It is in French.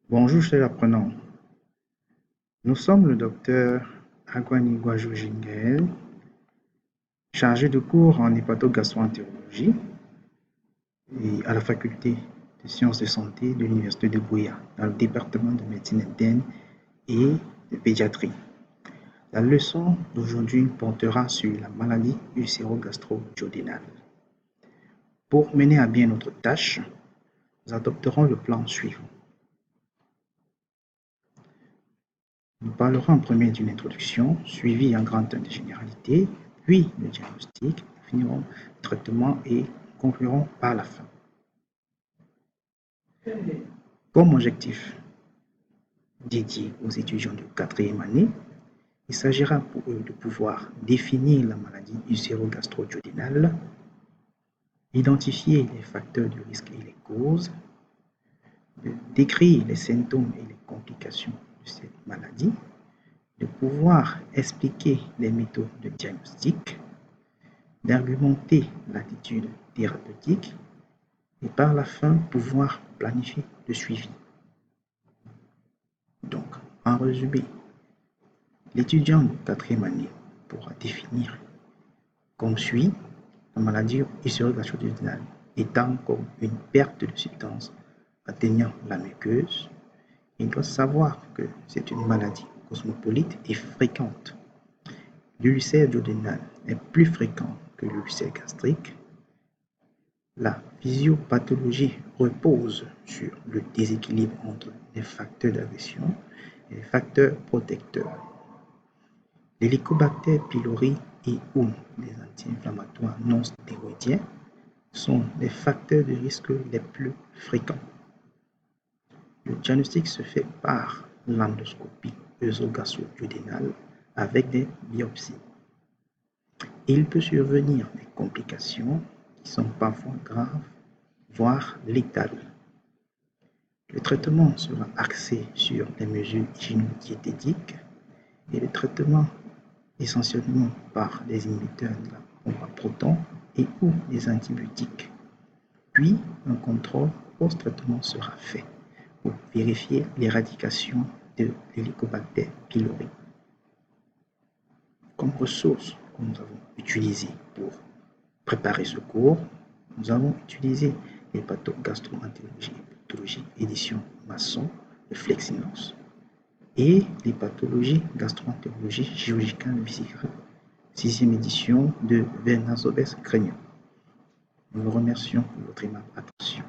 Bonjour chers apprenants, nous sommes le docteur Agwani Gwajou-Jingel, chargé de cours en hépatogastroentérologie et à la faculté de sciences de santé de l'université de Buea, dans le département de médecine interne et de pédiatrie. La leçon d'aujourd'hui portera sur la maladie ulcéro-gastro-duodénale. Pour mener à bien notre tâche, nous adopterons le plan suivant. Nous parlerons en premier d'une introduction, suivie en grand temps de généralité, puis le diagnostic, finirons le traitement et conclurons par la fin. Comme objectif dédié aux étudiants de 4e année, il s'agira pour eux de pouvoir définir la maladie ulcéro-gastro-duodénale, identifier les facteurs de risque et les causes, de décrire les symptômes et les complications de cette maladie, de pouvoir expliquer les méthodes de diagnostic, d'argumenter l'attitude thérapeutique et par la fin pouvoir planifier le suivi. Donc, en résumé, l'étudiant de 4e année pourra définir comme suit la maladie ulcéro-gastro-duodénale étant comme une perte de substance atteignant la muqueuse. Il doit savoir que c'est une maladie cosmopolite et fréquente. L'ulcère duodénal est plus fréquent que l'ulcère gastrique. La physiopathologie repose sur le déséquilibre entre les facteurs d'agression et les facteurs protecteurs. L'Helicobacter pylori et ou les anti-inflammatoires non stéroïdiens sont les facteurs de risque les plus fréquents. Le diagnostic se fait par l'endoscopie œsogastro-duodénale avec des biopsies. Il peut survenir des complications qui sont parfois graves, voire létales. Le traitement sera axé sur les mesures hygiéno-diététiques et le traitement essentiellement par des inhibiteurs de la pompe à protons et ou des antibiotiques. Puis, un contrôle post-traitement sera fait pour vérifier l'éradication de l'Helicobacter pylori. Comme ressources que nous avons utilisées pour préparer ce cours, nous avons utilisé l'hépatogastroentérologie et pathologie édition Masson de Flexinos et l'hépatologie gastro-entérologie chirurgicale viscérale 6e édition de Bernard Zobès Grignon. Nous vous remercions pour votre aimable attention.